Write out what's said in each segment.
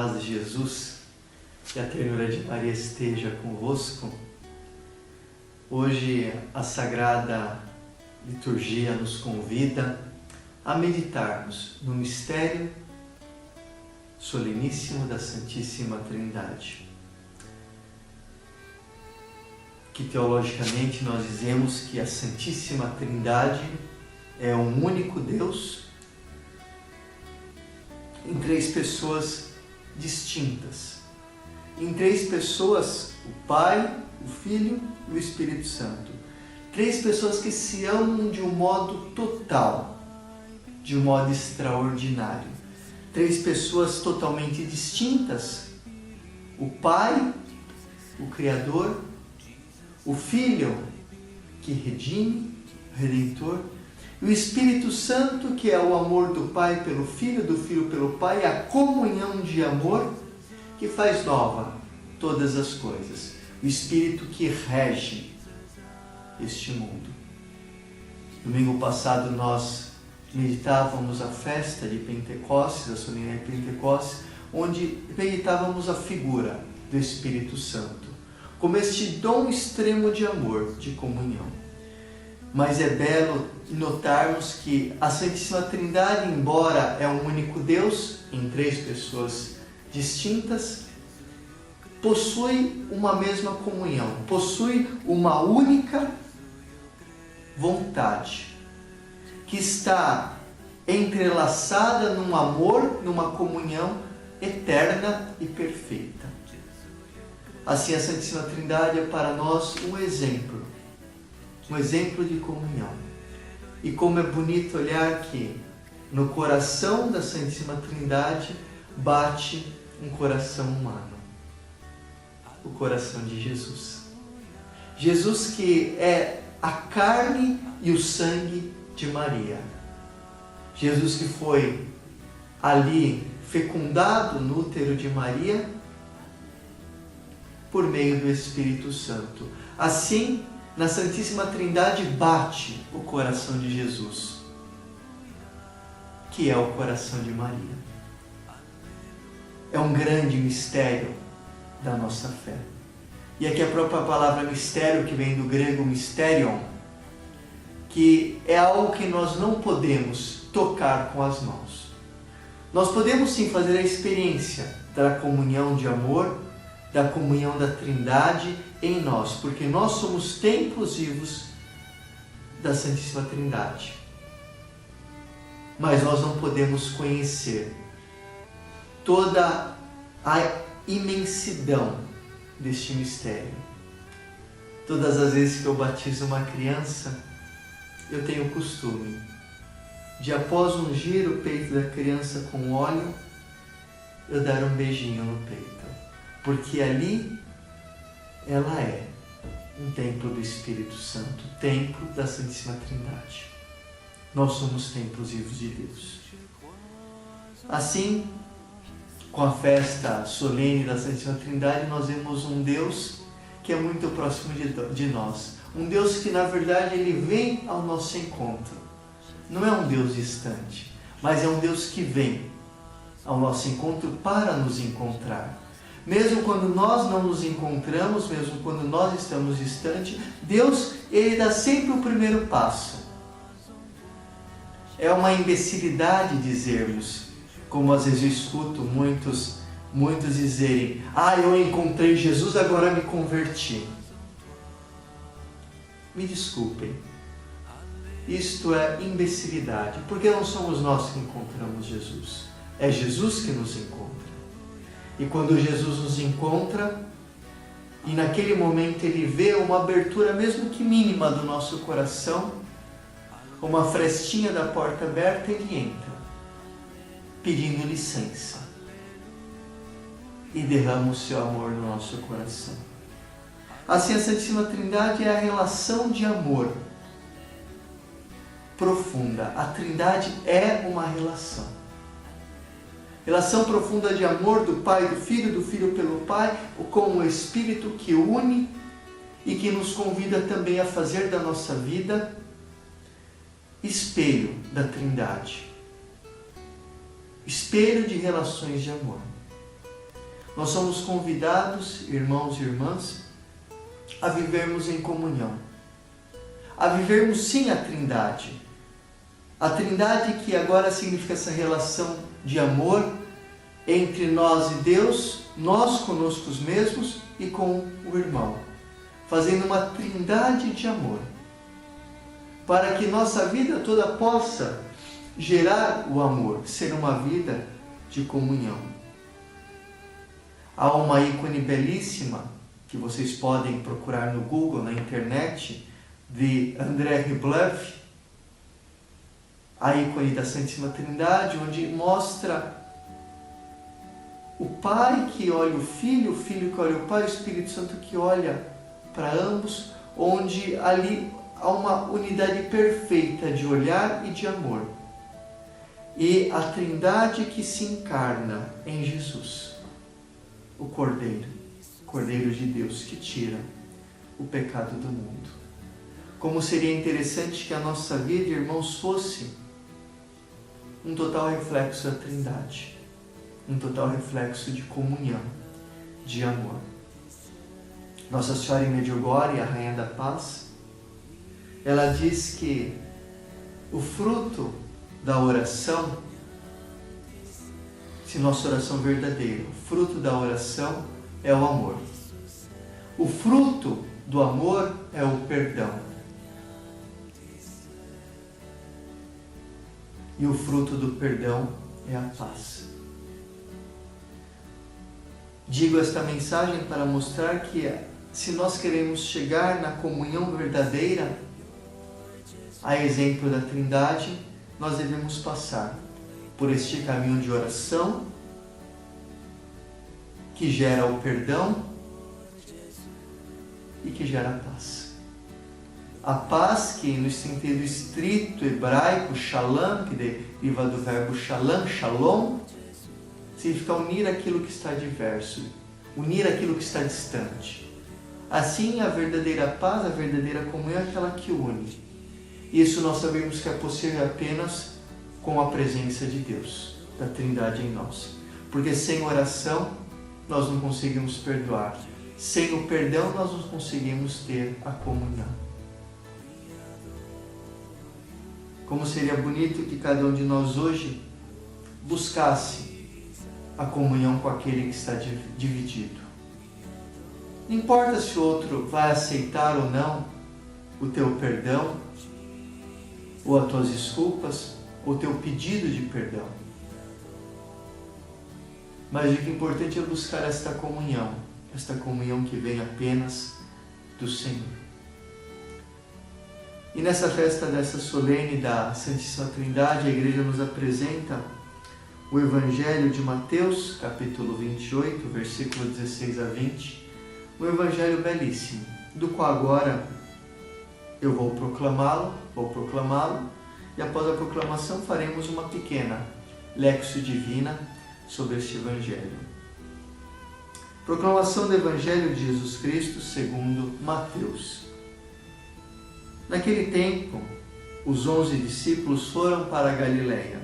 paz de Jesus e a ternura de Maria esteja convosco. Hoje a Sagrada Liturgia nos convida a meditarmos no mistério soleníssimo da Santíssima Trindade, que teologicamente nós dizemos que a Santíssima Trindade é um único Deus em três pessoas distintas, em três pessoas, o Pai, o Filho e o Espírito Santo. Três pessoas que se amam de um modo total, de um modo extraordinário. Três pessoas totalmente distintas. O Pai, o Criador, o Filho, que redime, Redentor, e o Espírito Santo, que é o amor do Pai pelo Filho, do Filho pelo Pai, a comunhão de amor que faz nova todas as coisas. O Espírito que rege este mundo. Domingo passado nós meditávamos a festa de Pentecostes, a solene Pentecostes, onde meditávamos a figura do Espírito Santo, como este dom extremo de amor, de comunhão. Mas é belo notarmos que a Santíssima Trindade, embora é um único Deus, em três pessoas distintas, possui uma mesma comunhão, possui uma única vontade, que está entrelaçada num amor, numa comunhão eterna e perfeita. Assim, a Santíssima Trindade é para nós um exemplo de comunhão. E como é bonito olhar que no coração da Santíssima Trindade bate um coração humano, o coração de Jesus. Jesus que é a carne e o sangue de Maria. Jesus que foi ali fecundado no útero de Maria por meio do Espírito Santo. Assim, na Santíssima Trindade bate o coração de Jesus, que é o coração de Maria. É um grande mistério da nossa fé. E aqui a própria palavra mistério, que vem do grego mysterion, que é algo que nós não podemos tocar com as mãos. Nós podemos sim fazer a experiência da comunhão de amor, da comunhão da Trindade em nós, porque nós somos templos vivos da Santíssima Trindade. Mas nós não podemos conhecer toda a imensidão deste mistério. Todas as vezes que eu batizo uma criança, eu tenho o costume de, após ungir o peito da criança com óleo, eu dar um beijinho no peito, porque ali ela é um templo do Espírito Santo, templo da Santíssima Trindade. Nós somos templos vivos de Deus. Assim, com a festa solene da Santíssima Trindade, nós vemos um Deus que é muito próximo de nós. Um Deus que, na verdade, ele vem ao nosso encontro. Não é um Deus distante, mas é um Deus que vem ao nosso encontro para nos encontrar. Mesmo quando nós não nos encontramos, mesmo quando nós estamos distantes, Deus, ele dá sempre o primeiro passo. É uma imbecilidade dizermos, como às vezes eu escuto muitos dizerem: eu encontrei Jesus, agora me converti. Me desculpem, isto é imbecilidade, porque não somos nós que encontramos Jesus, é Jesus que nos encontra. E quando Jesus nos encontra, e naquele momento ele vê uma abertura, mesmo que mínima, do nosso coração, uma frestinha da porta aberta, ele entra, pedindo licença, e derrama o seu amor no nosso coração. Assim, a Santíssima Trindade é a relação de amor profunda. A Trindade é uma relação profunda de amor do Pai, do Filho pelo Pai, com o Espírito que une e que nos convida também a fazer da nossa vida espelho da Trindade, espelho de relações de amor. Nós somos convidados, irmãos e irmãs, a vivermos em comunhão. A vivermos sim a Trindade. A Trindade que agora significa essa relação de amor entre nós e Deus, nós conosco mesmos e com o irmão. Fazendo uma trindade de amor. Para que nossa vida toda possa gerar o amor, ser uma vida de comunhão. Há uma ícone belíssima que vocês podem procurar no Google, na internet, de André Rublev, a ícone da Santíssima Trindade, onde mostra o Pai que olha o Filho que olha o Pai, o Espírito Santo que olha para ambos, onde ali há uma unidade perfeita de olhar e de amor. E a Trindade que se encarna em Jesus, o Cordeiro de Deus que tira o pecado do mundo. Como seria interessante que a nossa vida, irmãos, fosse um total reflexo da Trindade, um total reflexo de comunhão, de amor. Nossa Senhora em Medjugorje, a Rainha da Paz, ela diz que o fruto da oração, se nossa oração verdadeira, o fruto da oração é o amor. O fruto do amor é o perdão. E o fruto do perdão é a paz. Digo esta mensagem para mostrar que se nós queremos chegar na comunhão verdadeira, a exemplo da Trindade, nós devemos passar por este caminho de oração que gera o perdão e que gera a paz. A paz que no sentido estrito hebraico, shalom, que deriva do verbo shalom, shalom, significa unir aquilo que está diverso, unir aquilo que está distante. Assim, a verdadeira paz, a verdadeira comunhão é aquela que une. Isso nós sabemos que é possível apenas com a presença de Deus, da Trindade em nós. Porque sem oração, nós não conseguimos perdoar. Sem o perdão, nós não conseguimos ter a comunhão. Como seria bonito que cada um de nós hoje buscasse a comunhão com aquele que está dividido. Não importa se o outro vai aceitar ou não o teu perdão, ou as tuas desculpas, ou o teu pedido de perdão. Mas o que é importante é buscar esta comunhão que vem apenas do Senhor. E nessa festa dessa solene da Santíssima Trindade, a Igreja nos apresenta o Evangelho de Mateus, capítulo 28, versículo 16 a 20, um Evangelho belíssimo, do qual agora eu vou proclamá-lo, e após a proclamação faremos uma pequena Lexio Divina sobre este Evangelho. Proclamação do Evangelho de Jesus Cristo segundo Mateus. Naquele tempo, os 11 discípulos foram para a Galileia,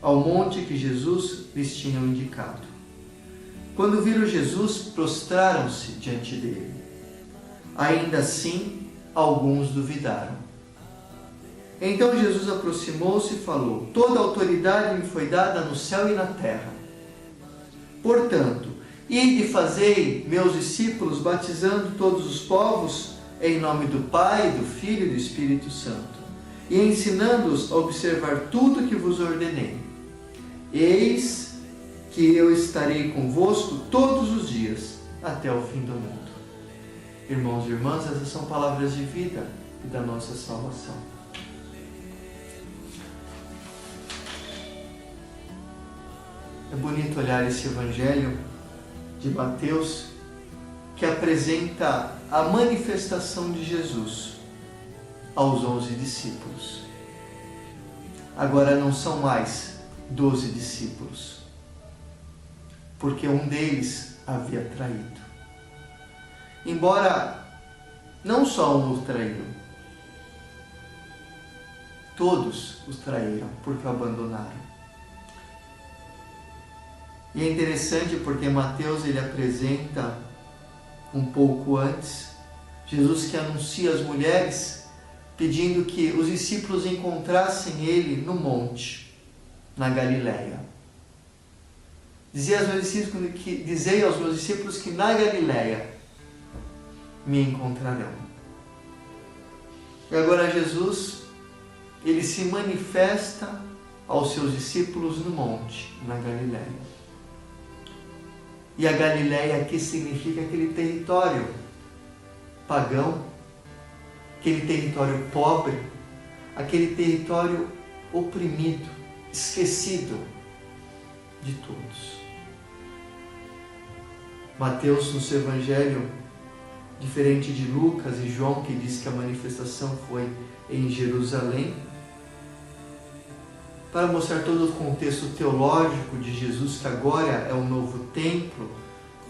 ao monte que Jesus lhes tinha indicado. Quando viram Jesus, prostraram-se diante dele. Ainda assim, alguns duvidaram. Então Jesus aproximou-se e falou: Toda autoridade me foi dada no céu e na terra. Portanto, ide e fazei meus discípulos, batizando todos os povos, em nome do Pai, do Filho e do Espírito Santo, e ensinando-os a observar tudo que vos ordenei. Eis que eu estarei convosco todos os dias, até o fim do mundo. Irmãos e irmãs, essas são palavras de vida e da nossa salvação. É bonito olhar esse Evangelho de Mateus, que apresenta a manifestação de Jesus aos 11 discípulos. Agora não são mais 12 discípulos, porque um deles havia traído. Embora não só um o traíram, todos os traíram porque o abandonaram. E é interessante porque Mateus ele apresenta um pouco antes Jesus que anuncia às mulheres pedindo que os discípulos encontrassem ele no monte, na Galileia. Dizei aos meus discípulos que na Galileia me encontrarão. E agora Jesus, ele se manifesta aos seus discípulos no monte, na Galileia. E a Galileia aqui significa aquele território pagão, aquele território pobre, aquele território oprimido, esquecido de todos. Mateus, no seu evangelho, diferente de Lucas e João, que diz que a manifestação foi em Jerusalém, para mostrar todo o contexto teológico de Jesus, que agora é o novo templo,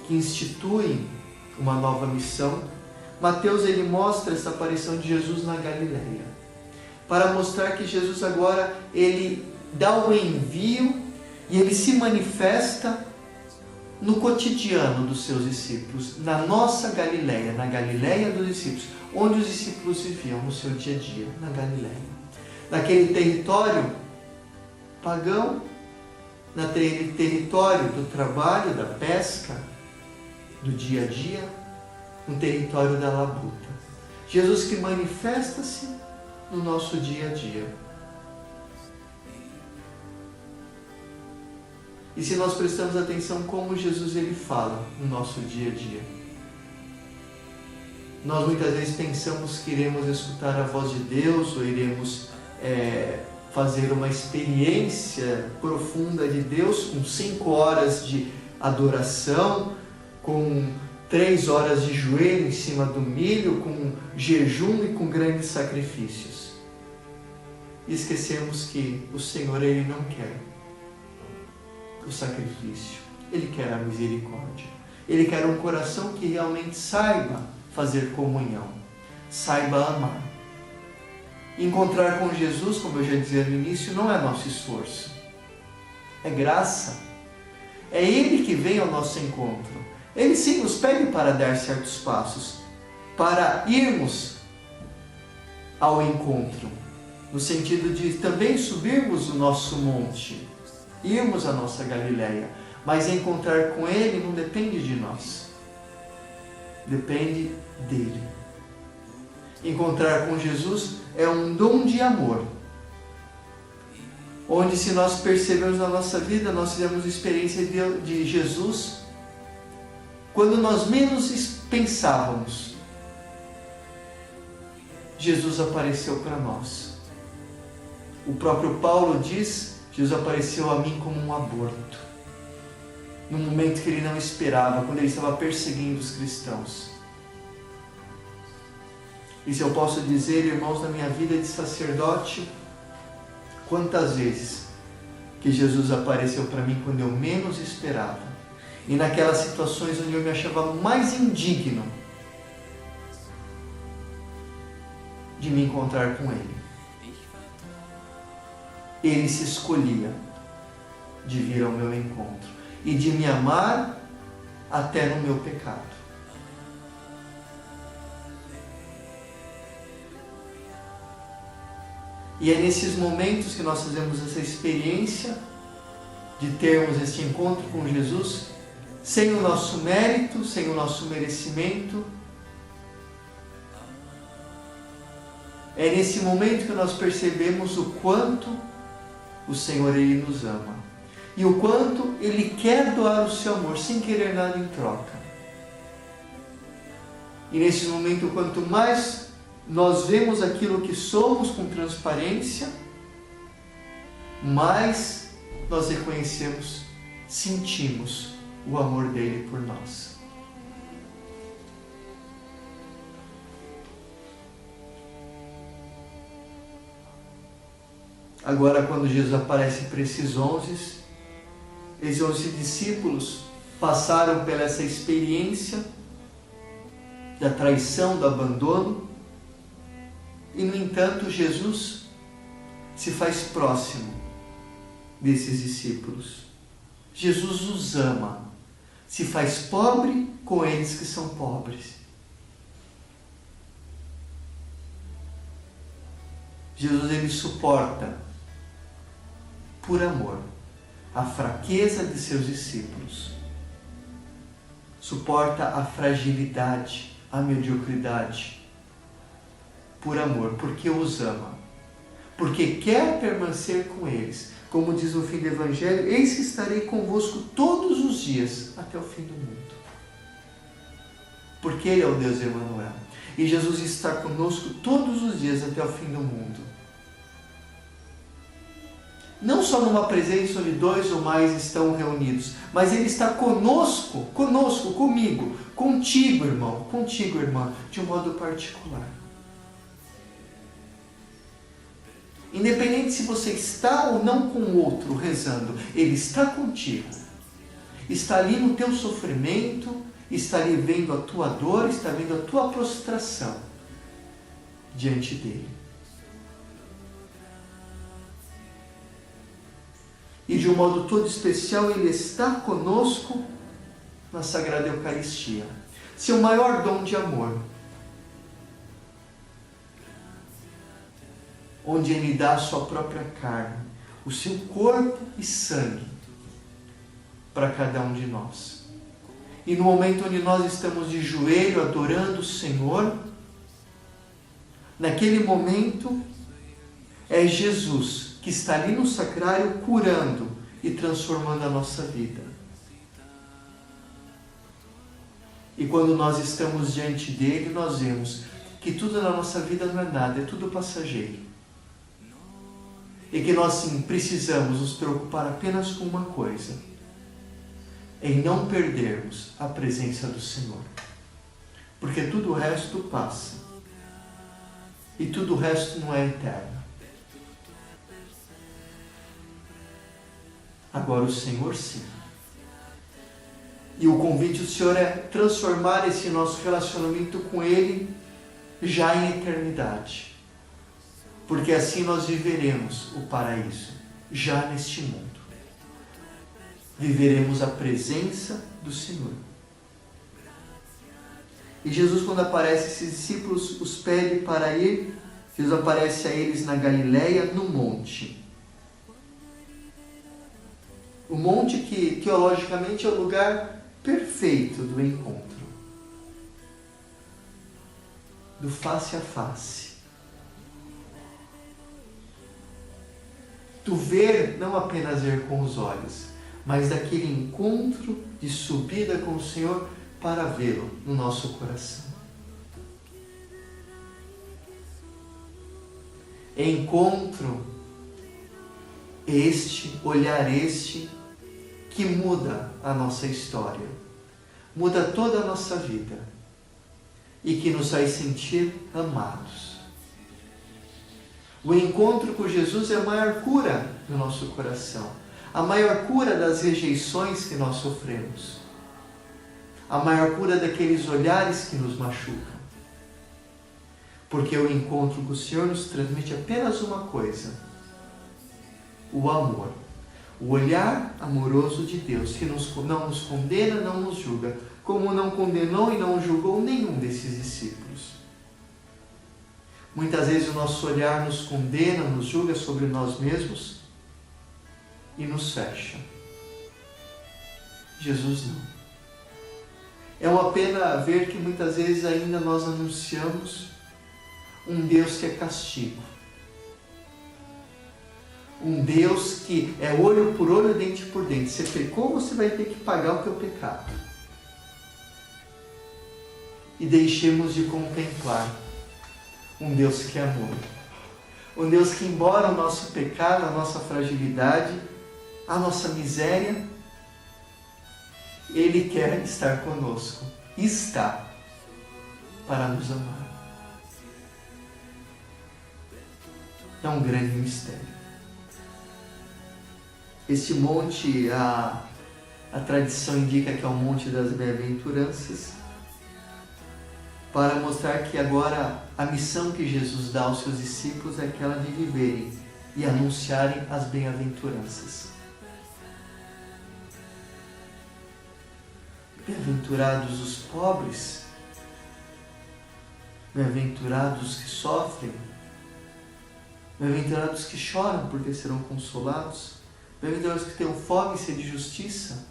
que institui uma nova missão, Mateus ele mostra essa aparição de Jesus na Galileia, para mostrar que Jesus agora ele dá o envio e ele se manifesta no cotidiano dos seus discípulos, na nossa Galileia, na Galileia dos discípulos, onde os discípulos viviam no seu dia a dia, na Galileia. Naquele território pagão, naquele território do trabalho, da pesca, do dia a dia, no território da labuta. Jesus que manifesta-se no nosso dia a dia. E se nós prestamos atenção como Jesus ele fala no nosso dia a dia, nós muitas vezes pensamos que iremos escutar a voz de Deus ou iremos fazer uma experiência profunda de Deus com 5 horas de adoração, com 3 horas de joelho em cima do milho, com jejum e com grandes sacrifícios. E esquecemos que o Senhor ele não quer o sacrifício, ele quer a misericórdia, ele quer um coração que realmente saiba fazer comunhão, saiba amar. Encontrar com Jesus, como eu já dizia no início, não é nosso esforço, é graça, é Ele que vem ao nosso encontro. Ele sim nos pede para dar certos passos, para irmos ao encontro, no sentido de também subirmos o nosso monte, irmos à nossa Galileia, mas encontrar com Ele não depende de nós, depende dEle. Encontrar com Jesus é um dom de amor, onde se nós percebemos na nossa vida, nós fizemos experiência de Jesus, quando nós menos pensávamos, Jesus apareceu para nós. O próprio Paulo diz, Jesus apareceu a mim como um aborto, no momento que ele não esperava, quando ele estava perseguindo os cristãos. E se eu posso dizer, irmãos, na minha vida de sacerdote, quantas vezes que Jesus apareceu para mim quando eu menos esperava, e naquelas situações onde eu me achava mais indigno de me encontrar com Ele. Ele se escolhia de vir ao meu encontro e de me amar até no meu pecado. E é nesses momentos que nós fazemos essa experiência de termos esse encontro com Jesus, sem o nosso mérito, sem o nosso merecimento. É nesse momento que nós percebemos o quanto o Senhor Ele nos ama e o quanto Ele quer doar o seu amor sem querer nada em troca. E nesse momento, quanto mais nós vemos aquilo que somos com transparência, mais nós reconhecemos, sentimos o amor dele por nós. Agora, quando Jesus aparece para esses 11 discípulos passaram pela essa experiência da traição, do abandono, e no entanto Jesus se faz próximo desses discípulos. Jesus os ama, se faz pobre com eles que são pobres. Jesus, ele suporta, por amor, a fraqueza de seus discípulos. Suporta a fragilidade, a mediocridade, por amor, porque os ama. Porque quer permanecer com eles. Como diz no fim do Evangelho, eis que estarei convosco todos os dias, até o fim do mundo. Porque Ele é o Deus Emanuel. E Jesus está conosco todos os dias, até o fim do mundo. Não só numa presença onde 2 ou mais estão reunidos, mas Ele está conosco, comigo, contigo, irmão, contigo, irmã, de um modo particular. Independente se você está ou não com o outro rezando, Ele está contigo. Está ali no teu sofrimento, está ali vendo a tua dor, está vendo a tua prostração diante dEle. E de um modo todo especial, Ele está conosco na Sagrada Eucaristia. Seu maior dom de amor. Onde Ele dá a sua própria carne, o seu corpo e sangue para cada um de nós. E no momento onde nós estamos de joelho adorando o Senhor, naquele momento é Jesus que está ali no sacrário curando e transformando a nossa vida. E quando nós estamos diante dele, nós vemos que tudo na nossa vida não é nada, é tudo passageiro. E que nós sim precisamos nos preocupar apenas com uma coisa: em não perdermos a presença do Senhor. Porque tudo o resto passa. E tudo o resto não é eterno. Agora o Senhor sim. E o convite do Senhor é transformar esse nosso relacionamento com Ele já em eternidade. Porque assim nós viveremos o paraíso, já neste mundo. Viveremos a presença do Senhor. E Jesus, quando aparece a esses discípulos, os pede para ir. Jesus aparece a eles na Galileia, no monte. O monte que, teologicamente, é o lugar perfeito do encontro. Do face a face. Do ver, não apenas ver com os olhos, mas daquele encontro de subida com o Senhor para vê-lo no nosso coração. Encontro este, olhar este, que muda a nossa história, muda toda a nossa vida e que nos faz sentir amados. O encontro com Jesus é a maior cura do nosso coração, a maior cura das rejeições que nós sofremos, a maior cura daqueles olhares que nos machucam. Porque o encontro com o Senhor nos transmite apenas uma coisa: o amor. O olhar amoroso de Deus, que não nos condena, não nos julga, como não condenou e não julgou nenhum desses discípulos. Muitas vezes o nosso olhar nos condena, nos julga sobre nós mesmos e nos fecha. Jesus não. É uma pena ver que muitas vezes ainda nós anunciamos um Deus que é castigo. Um Deus que é olho por olho, dente por dente. Você pecou, você vai ter que pagar o teu pecado. E deixemos de contemplar um Deus que é amor. Um Deus que, embora o nosso pecado, a nossa fragilidade, a nossa miséria, Ele quer estar conosco. Está para nos amar. É um grande mistério. Este monte, a tradição indica que é o Monte das Bem-aventuranças, para mostrar que agora a missão que Jesus dá aos seus discípulos é aquela de viverem e anunciarem as bem-aventuranças. Bem-aventurados os pobres, bem-aventurados os que sofrem, bem-aventurados os que choram porque serão consolados, bem-aventurados os que tenham fome e sede de justiça,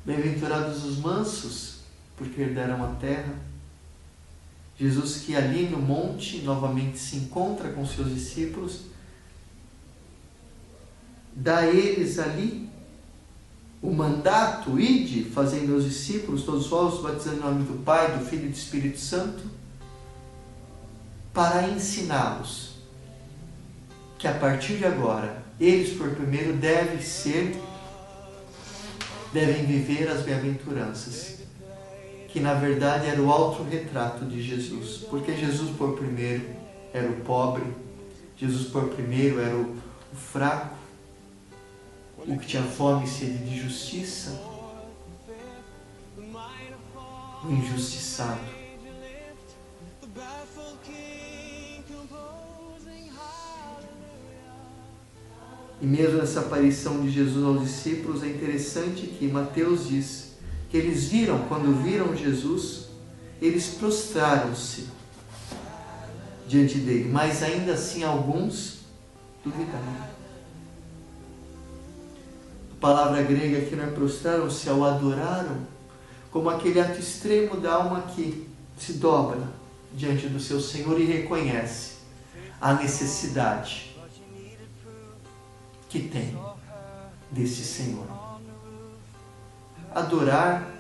bem-aventurados os mansos, porque herdarão a terra. Jesus, que ali no monte novamente se encontra com seus discípulos, dá a eles ali o mandato: ide, fazei meus discípulos, todos vós, batizando em nome do Pai, do Filho e do Espírito Santo, para ensiná-los que a partir de agora, eles por primeiro devem viver as bem-aventuranças, que na verdade era o autorretrato de Jesus, porque Jesus por primeiro era o pobre, Jesus por primeiro era o fraco, o que tinha fome e sede de justiça, o injustiçado. E mesmo nessa aparição de Jesus aos discípulos, é interessante que Mateus diz que eles viram, quando viram Jesus, eles prostraram-se diante dele, mas ainda assim alguns duvidaram. A palavra grega aqui não é prostraram-se, ao adoraram, como aquele ato extremo da alma que se dobra diante do seu Senhor e reconhece a necessidade que tem desse Senhor. Adorar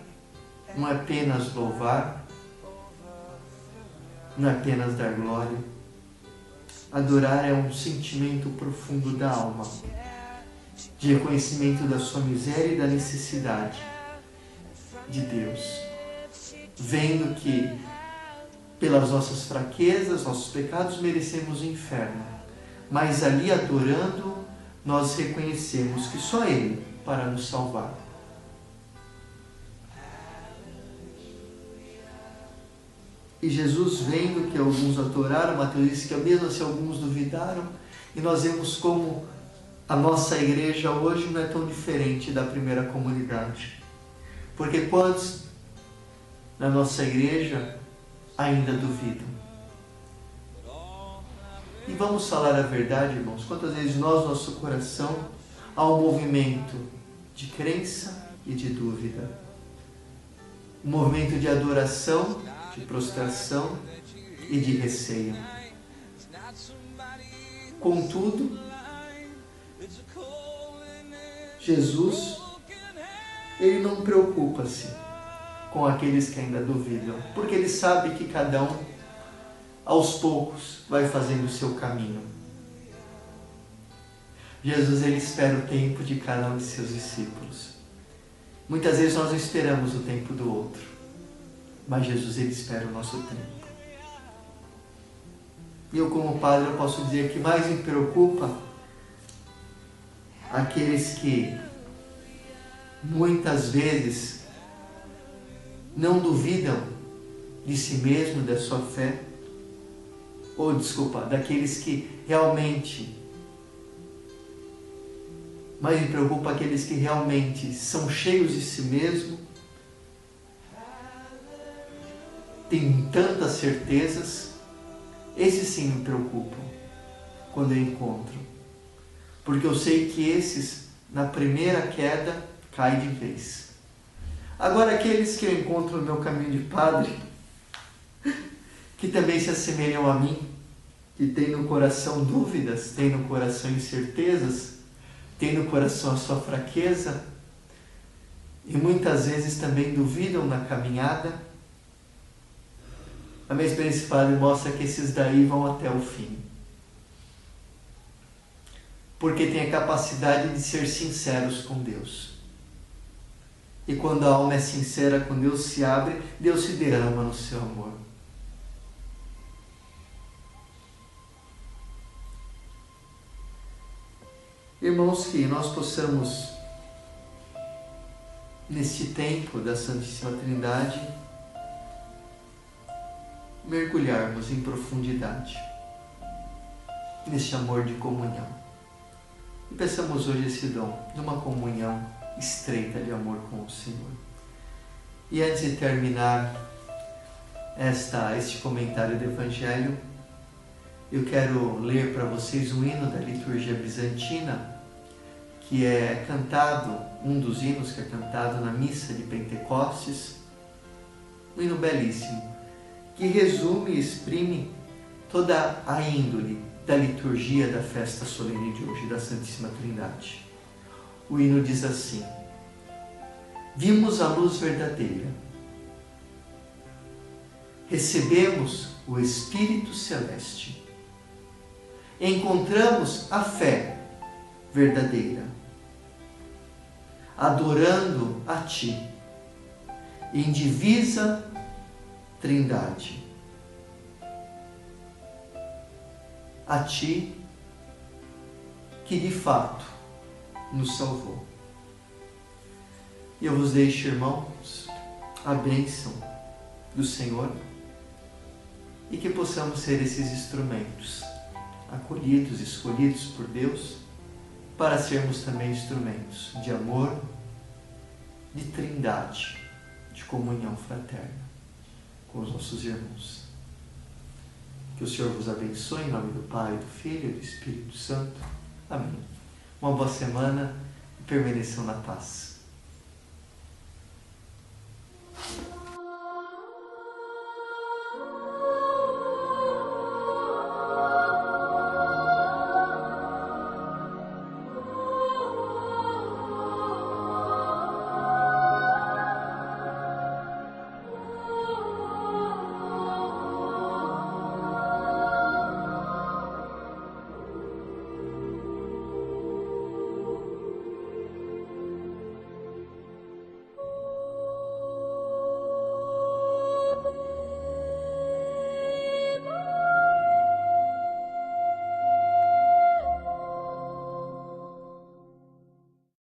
não é apenas louvar, não é apenas dar glória. Adorar é um sentimento profundo da alma, de reconhecimento da sua miséria e da necessidade de Deus, vendo que pelas nossas fraquezas, nossos pecados, merecemos o inferno, mas ali adorando, nós reconhecemos que só Ele para nos salvar. E Jesus, vendo que alguns adoraram, Mateus diz que mesmo assim alguns duvidaram, e nós vemos como a nossa igreja hoje não é tão diferente da primeira comunidade. Porque quantos na nossa igreja ainda duvidam? E vamos falar a verdade, irmãos, quantas vezes nós, nosso coração, há um movimento de crença e de dúvida. Um movimento de adoração, de prostração e de receio. Contudo, Jesus, Ele não preocupa-se com aqueles que ainda duvidam, porque Ele sabe que cada um, aos poucos, vai fazendo o seu caminho. Jesus, Ele espera o tempo de cada um de seus discípulos. Muitas vezes nós não esperamos o tempo do outro, mas Jesus, Ele espera o nosso tempo. E eu, como padre, eu posso dizer que mais me preocupa aqueles que muitas vezes não duvidam de si mesmo, da sua fé, daqueles que realmente, mais me preocupa aqueles que realmente são cheios de si mesmo, têm tantas certezas. Esses sim me preocupam quando eu encontro, porque eu sei que esses, na primeira queda, caem de vez. Agora, aqueles que eu encontro no meu caminho de padre, que também se assemelham a mim, que têm no coração dúvidas, têm no coração incertezas, têm no coração a sua fraqueza, e muitas vezes também duvidam na caminhada, a minha experiência de padre mostra que esses daí vão até o fim. Porque têm a capacidade de ser sinceros com Deus. E quando a alma é sincera com Deus, se abre, Deus se derrama no seu amor. Irmãos, que nós possamos, neste tempo da Santíssima Trindade, mergulharmos em profundidade neste amor de comunhão. E peçamos hoje esse dom, numa comunhão estreita de amor com o Senhor. E antes de terminar este comentário do Evangelho, eu quero ler para vocês um hino da liturgia bizantina, que é cantado, um dos hinos que é cantado na missa de Pentecostes, um hino belíssimo, que resume e exprime toda a índole da liturgia da festa solene de hoje, da Santíssima Trindade. O hino diz assim: vimos a luz verdadeira, recebemos o Espírito Celeste, encontramos a fé verdadeira, adorando a Ti, indivisa Trindade, a Ti que de fato nos salvou. E eu vos deixo, irmãos, a bênção do Senhor e que possamos ser esses instrumentos acolhidos, escolhidos por Deus, para sermos também instrumentos de amor, de trindade, de comunhão fraterna com os nossos irmãos. Que o Senhor vos abençoe em nome do Pai, do Filho e do Espírito Santo. Amém. Uma boa semana e permaneçam na paz.